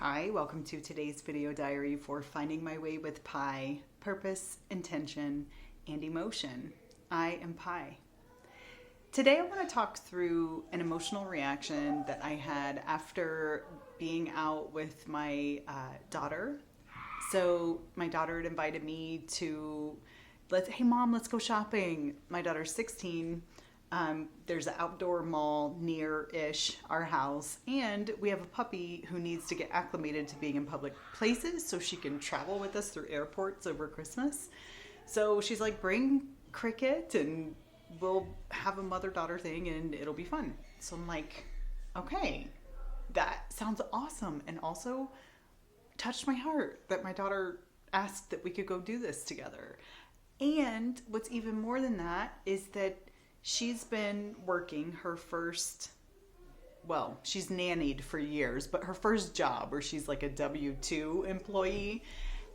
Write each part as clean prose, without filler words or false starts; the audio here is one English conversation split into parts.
Hi, welcome to today's video diary for Finding My Way with Pi, Purpose, Intention, and Emotion. I am Pi. Today I want to talk through an emotional reaction that I had after being out with my daughter. So my daughter had invited me to, hey mom, let's go shopping. My daughter's 16. There's an outdoor mall near-ish our house, and we have a puppy who needs to get acclimated to being in public places so she can travel with us through airports over Christmas. So she's like, bring Cricket and we'll have a mother-daughter thing and it'll be fun. So I'm like, okay, that sounds awesome, and also touched my heart that my daughter asked that we could go do this together. And what's even more than that is that she's been working her first, she's nannied for years, but her first job where she's like a W-2 employee,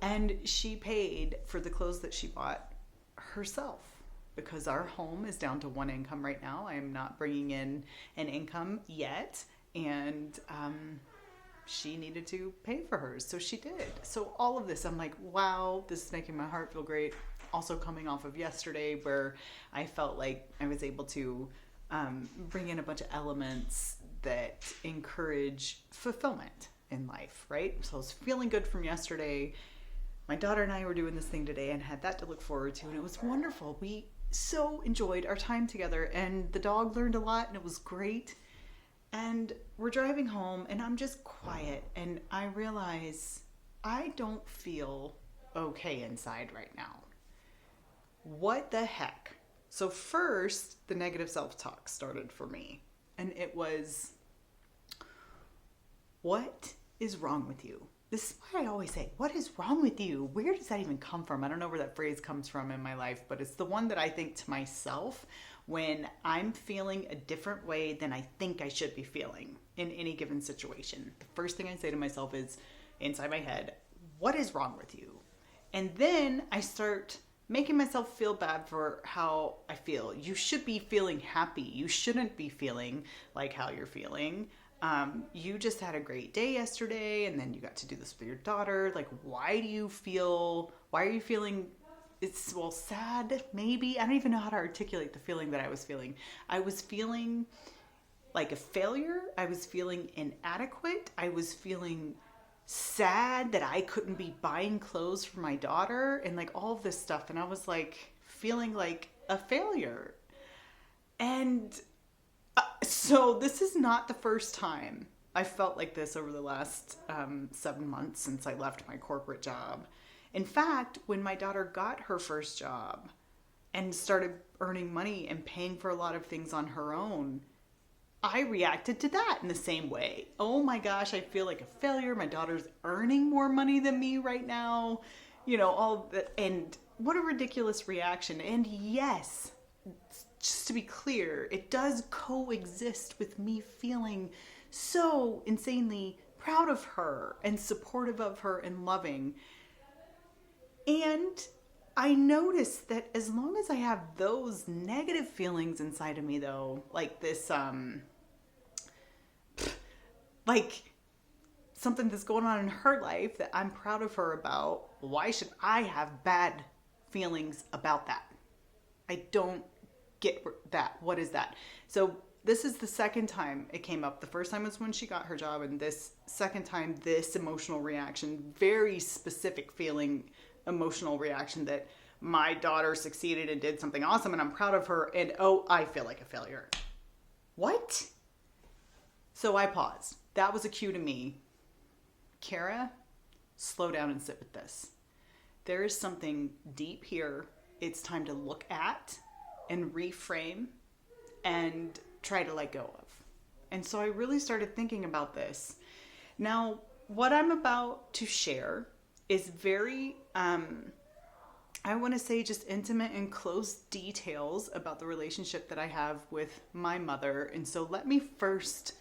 and she paid for the clothes that she bought herself because our home is down to one income right now. I am not bringing in an income yet, and she needed to pay for hers, so she did. So all of this, I'm like, wow, this is making my heart feel great. Also coming off of yesterday where I felt like I was able to bring in a bunch of elements that encourage fulfillment in life, right? So I was feeling good from yesterday. My daughter and I were doing this thing today and had that to look forward to, and it was wonderful. We so enjoyed our time together, and the dog learned a lot, and it was great. And we're driving home, and I'm just quiet, and I realize I don't feel okay inside right now. What the heck? So first, the negative self-talk started for me, and it was, what is wrong with you? This is why I always say, what is wrong with you? Where does that even come from? I don't know where that phrase comes from in my life, but it's the one that I think to myself when I'm feeling a different way than I think I should be feeling in any given situation. The first thing I say to myself is, inside my head, what is wrong with you? And then I start making myself feel bad for how I feel. You should be feeling happy. You shouldn't be feeling like how you're feeling. You just had a great day yesterday, and then you got to do this with your daughter. Like, why are you feeling sad, maybe? I don't even know how to articulate the feeling that I was feeling. I was feeling like a failure. I was feeling inadequate. I was feeling sad that I couldn't be buying clothes for my daughter and like all of this stuff. And I was like feeling like a failure. And so this is not the first time I felt like this over the last 7 months since I left my corporate job. In fact, when my daughter got her first job and started earning money and paying for a lot of things on her own, I reacted to that in the same way. Oh my gosh, I feel like a failure. My daughter's earning more money than me right now. You know, all that. And what a ridiculous reaction. And yes, just to be clear, it does coexist with me feeling so insanely proud of her and supportive of her and loving. And I noticed that as long as I have those negative feelings inside of me, though, like this, like something that's going on in her life that I'm proud of her about, why should I have bad feelings about that? I don't get that. What is that? So this is the second time it came up. The first time was when she got her job, and this second time, this emotional reaction, very specific feeling, emotional reaction that my daughter succeeded and did something awesome and I'm proud of her, and oh, I feel like a failure. What? So I paused. That was a cue to me. Kara, slow down and sit with this. There is something deep here. It's time to look at and reframe and try to let go of. And so I really started thinking about this. Now, what I'm about to share is very, I want to say just intimate and close details about the relationship that I have with my mother. And so let me first,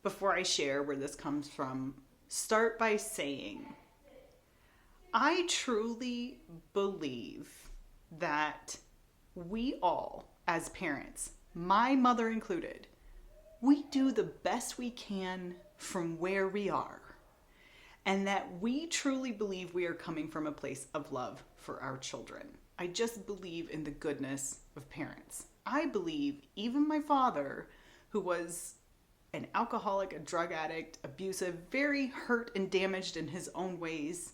before I share where this comes from, start by saying, I truly believe that we all, as parents, my mother included, we do the best we can from where we are. and that we truly believe we are coming from a place of love for our children. I just believe in the goodness of parents. I believe even my father, who was an alcoholic, a drug addict, abusive, very hurt and damaged in his own ways,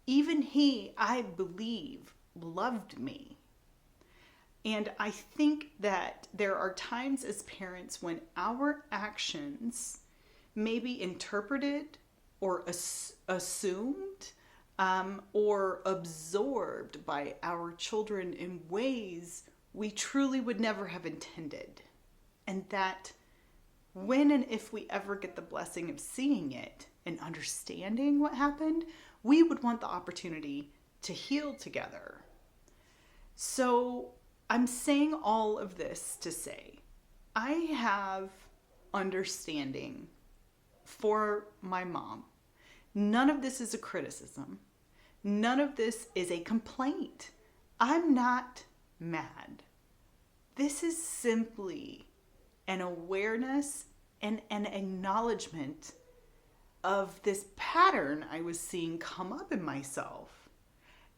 even he, I believe, loved me. And I think that there are times as parents when our actions may be interpreted or assumed or absorbed by our children in ways we truly would never have intended. And that when and if we ever get the blessing of seeing it and understanding what happened, we would want the opportunity to heal together. So I'm saying all of this to say, I have understanding for my mom. None of this is a criticism. None of this is a complaint. I'm not mad. This is simply an awareness and an acknowledgement of this pattern I was seeing come up in myself,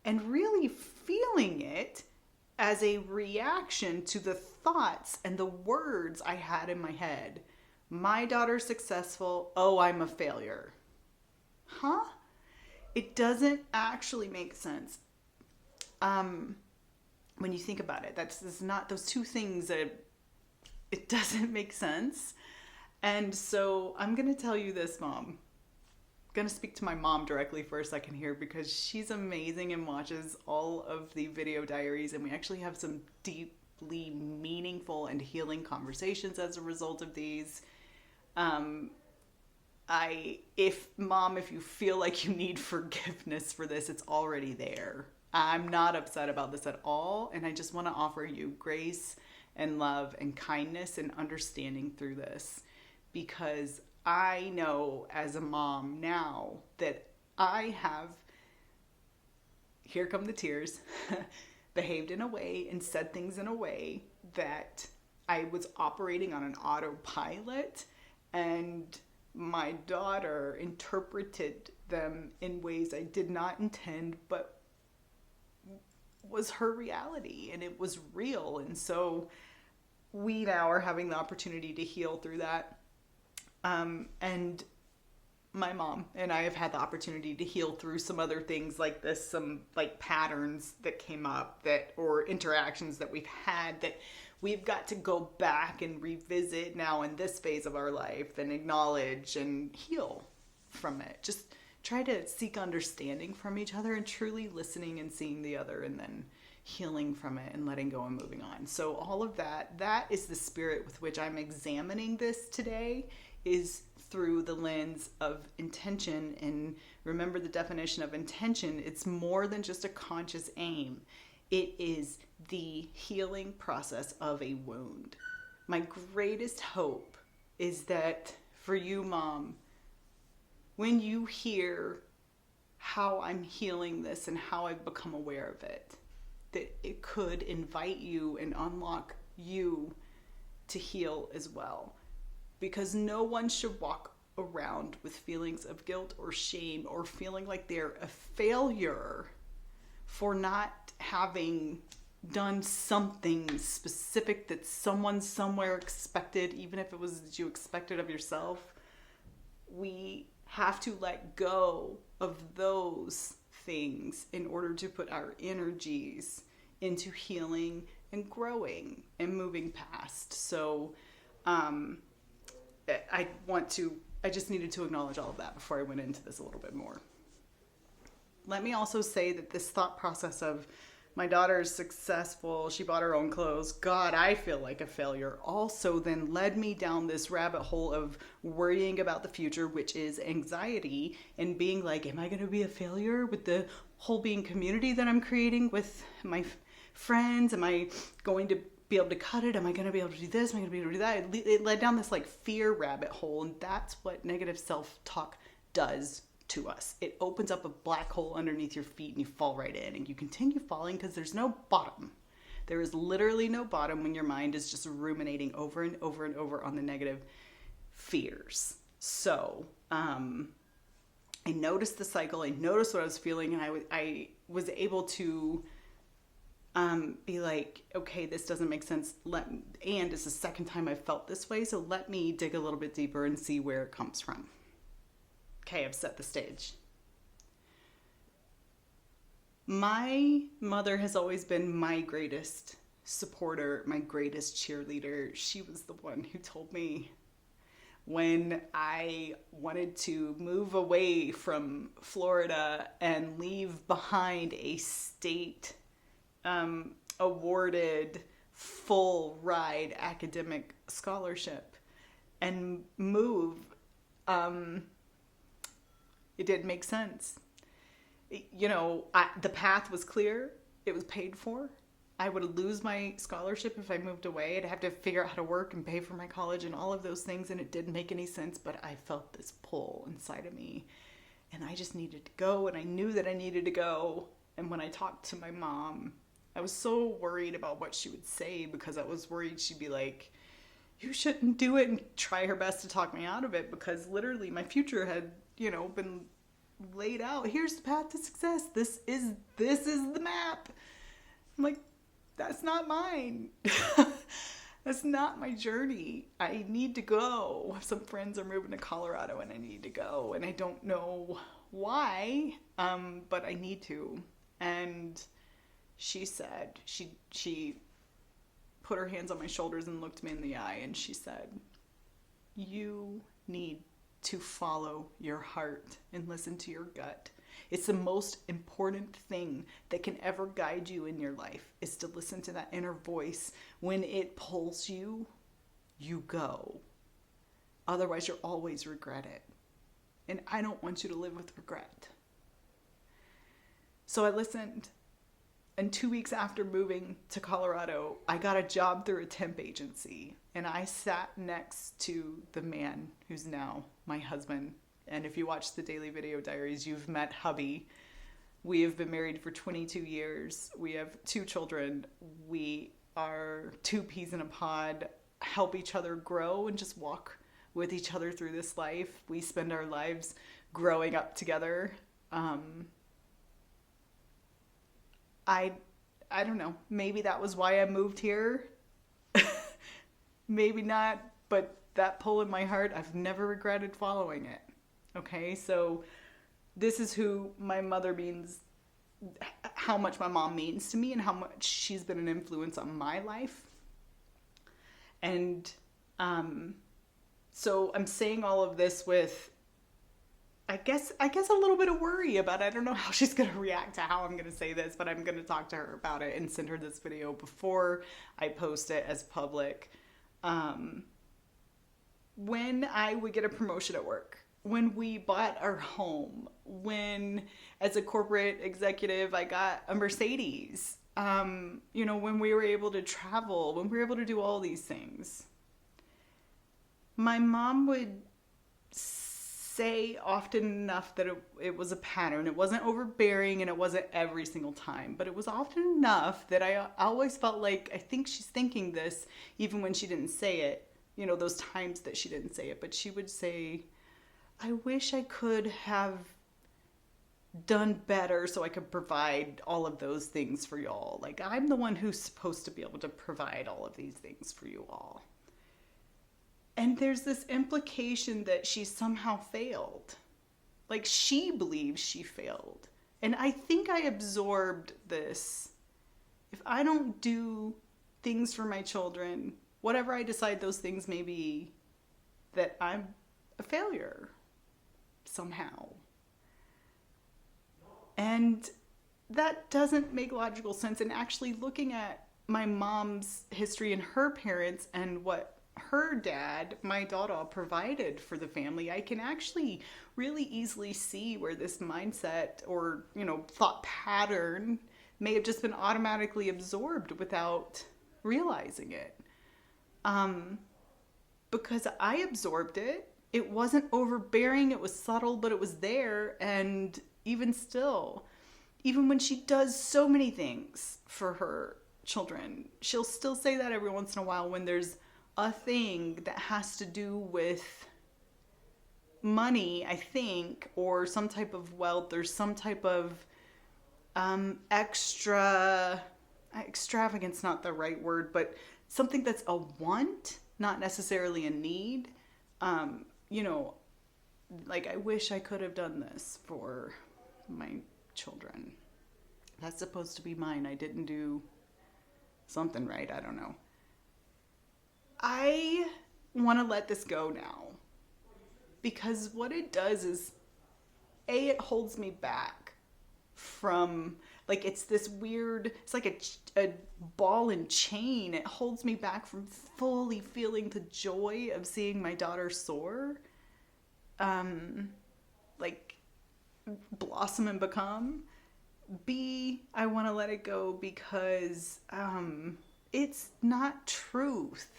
and really feeling it as a reaction to the thoughts and the words I had in my head. My daughter's successful. Oh, I'm a failure. Huh? It doesn't actually make sense. When you think about it, that's not those two things that it doesn't make sense. And so I'm going to tell you this, Mom. I'm going to speak to my mom directly for a second here because she's amazing and watches all of the video diaries, and we actually have some deeply meaningful and healing conversations as a result of these. If you feel like you need forgiveness for this, it's already there. I'm not upset about this at all, and I just want to offer you grace and love and kindness and understanding through this, because I know as a mom now that I have, here come the tears, behaved in a way and said things in a way that I was operating on an autopilot, and my daughter interpreted them in ways I did not intend, but was her reality, and it was real. And so we now are having the opportunity to heal through that. And my mom and I have had the opportunity to heal through some other things like this, some like patterns that came up or interactions that we've had that we've got to go back and revisit now in this phase of our life and acknowledge and heal from it. Just try to seek understanding from each other and truly listening and seeing the other, and then healing from it and letting go and moving on. So all of that is the spirit with which I'm examining this today, is through the lens of intention. And remember the definition of intention, it's more than just a conscious aim. It is the healing process of a wound. My greatest hope is that for you, Mom, when you hear how I'm healing this and how I've become aware of it, that it could invite you and unlock you to heal as well. Because no one should walk around with feelings of guilt or shame or feeling like they're a failure for not having done something specific that someone somewhere expected, even if it was that you expected of yourself. We have to let go of those things in order to put our energies into healing and growing and moving past. So I just needed to acknowledge all of that before I went into this a little bit more. Let me also say that this thought process of my daughter is successful, she bought her own clothes, God, I feel like a failure, also then led me down this rabbit hole of worrying about the future, which is anxiety, and being like, am I going to be a failure with the whole being community that I'm creating with my friends? Am I going to be able to cut it? Am I going to be able to do this? Am I going to be able to do that? It led down this like fear rabbit hole, and that's what negative self-talk does to us. It opens up a black hole underneath your feet and you fall right in, and you continue falling because there's no bottom. There is literally no bottom when your mind is just ruminating over and over and over on the negative fears. So I noticed the cycle. I noticed what I was feeling, and I was able to be like, okay, this doesn't make sense. And it's the second time I've felt this way, so let me dig a little bit deeper and see where it comes from. Okay, I've set the stage. My mother has always been my greatest supporter, my greatest cheerleader. She was the one who told me when I wanted to move away from Florida and leave behind a state awarded full ride academic scholarship and move, it didn't make sense. The path was clear. It was paid for. I would lose my scholarship if I moved away. I'd have to figure out how to work and pay for my college and all of those things, and it didn't make any sense, but I felt this pull inside of me, and I just needed to go, and I knew that I needed to go. And when I talked to my mom, I was so worried about what she would say, because I was worried she'd be like, you shouldn't do it, and try her best to talk me out of it, because literally my future had, been laid out. Here's the path to success. This is the map. I'm like, that's not mine. That's not my journey. I need to go. Some friends are moving to Colorado and I need to go. And I don't know why, but I need to. And she said, she put her hands on my shoulders and looked me in the eye, and she said, you need to follow your heart and listen to your gut. It's the most important thing that can ever guide you in your life, is to listen to that inner voice. When it pulls you, you go. Otherwise, you'll always regret it. And I don't want you to live with regret. So I listened. And 2 weeks after moving to Colorado, I got a job through a temp agency. And I sat next to the man who's now my husband. And if you watch the daily video diaries, you've met hubby. We have been married for 22 years. We have 2 children. We are 2 peas in a pod, help each other grow and just walk with each other through this life. We spend our lives growing up together. I don't know. Maybe that was why I moved here. Maybe not, but that pull in my heart, I've never regretted following it. Okay, so this is who my mother means, how much my mom means to me, and how much she's been an influence on my life. And so I'm saying all of this with, I guess a little bit of worry about, I don't know how she's going to react to how I'm going to say this, but I'm going to talk to her about it and send her this video before I post it as public. When I would get a promotion at work, when we bought our home, when as a corporate executive I got a Mercedes, when we were able to travel, when we were able to do all these things, my mom would say often enough that it was a pattern. It wasn't overbearing and it wasn't every single time, but it was often enough that I always felt like, I think she's thinking this even when she didn't say it, those times that she didn't say it, but she would say, I wish I could have done better so I could provide all of those things for y'all. Like, I'm the one who's supposed to be able to provide all of these things for you all. And there's this implication that she somehow failed. Like, she believes she failed. And I think I absorbed this. If I don't do things for my children, whatever I decide those things may be, that I'm a failure somehow. And that doesn't make logical sense. And actually looking at my mom's history and her parents and what her dad, my daughter, provided for the family, I can actually really easily see where this mindset or, thought pattern may have just been automatically absorbed without realizing it. Because I absorbed it. It wasn't overbearing, it was subtle, but it was there. And even still, even when she does so many things for her children, she'll still say that every once in a while when there's a thing that has to do with money, I think, or some type of wealth, or some type of extravagance, not the right word, but something that's a want, not necessarily a need. You know, like, I wish I could have done this for my children. That's supposed to be mine. I didn't do something right. I don't know. I want to let this go now, because what it does is, it holds me back from, like, it's this weird, it's like a ball and chain. It holds me back from fully feeling the joy of seeing my daughter soar, like, blossom and become. B, I want to let it go because it's not truth.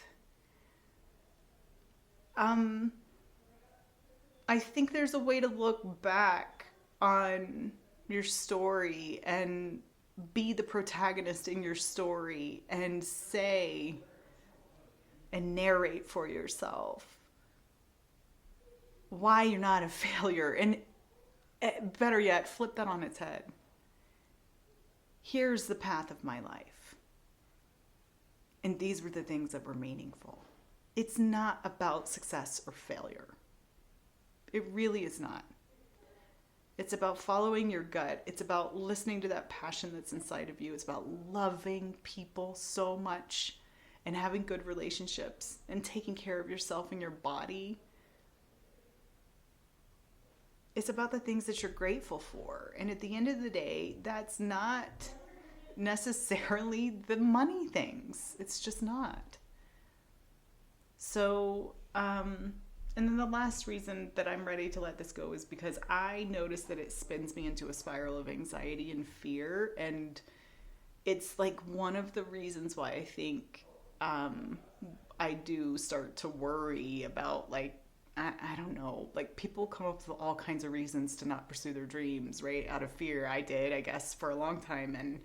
I think there's a way to look back on your story and be the protagonist in your story and say and narrate for yourself why you're not a failure. And better yet, flip that on its head. Here's the path of my life. And these were the things that were meaningful. It's not about success or failure. It really is not. It's about following your gut. It's about listening to that passion that's inside of you. It's about loving people so much and having good relationships and taking care of yourself and your body. It's about the things that you're grateful for. And at the end of the day, that's not necessarily the money things. It's just not. So, and then the last reason that I'm ready to let this go is because I notice that it spins me into a spiral of anxiety and fear. And it's like one of the reasons why I think I do start to worry about, like, I don't know, like, people come up with all kinds of reasons to not pursue their dreams, right? Out of fear. I did, I guess, for a long time. And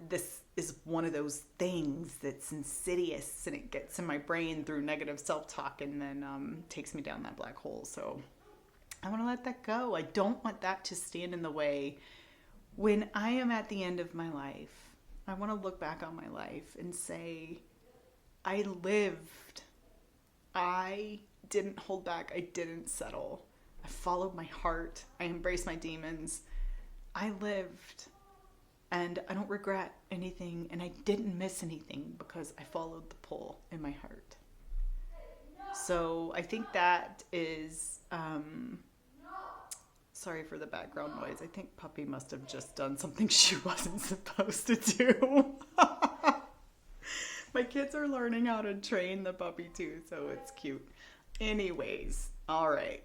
this is one of those things that's insidious, and it gets in my brain through negative self-talk, and then takes me down that black hole. So I want to let that go. I don't want that to stand in the way. When I am at the end of my life, I want to look back on my life and say, I lived. I didn't hold back. I didn't settle. I followed my heart. I embraced my demons. I lived. And I don't regret anything, and I didn't miss anything because I followed the pull in my heart. So I think that is, sorry for the background noise. I think Puppy must have just done something she wasn't supposed to do. My kids are learning how to train the puppy too, so it's cute. Anyways, all right.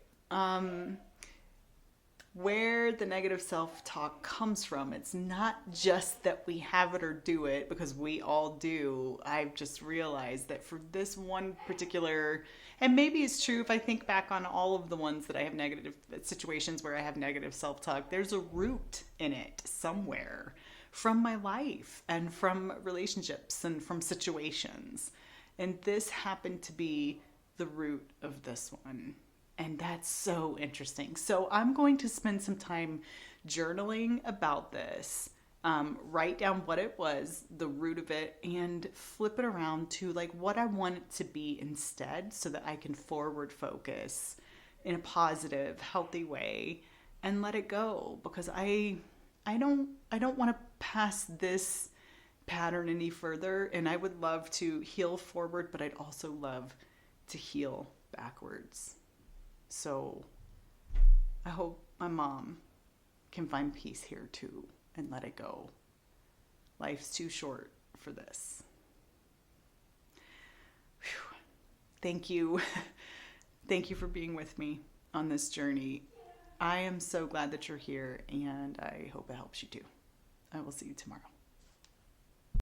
Where the negative self-talk comes from, it's not just that we have it or do it, because we all do. I've just realized that for this one particular, and maybe it's true if I think back on all of the ones that I have negative situations where I have negative self-talk, there's a root in it somewhere from my life and from relationships and from situations. And this happened to be the root of this one. And that's so interesting. So I'm going to spend some time journaling about this, write down what it was, the root of it, and flip it around to, like, what I want it to be instead, so that I can forward focus in a positive, healthy way and let it go, because I don't want to pass this pattern any further, and I would love to heal forward, but I'd also love to heal backwards. So I hope my mom can find peace here too and let it go. Life's too short for this. Whew. Thank you. Thank you for being with me on this journey. I am so glad that you're here, and I hope it helps you too. I will see you tomorrow.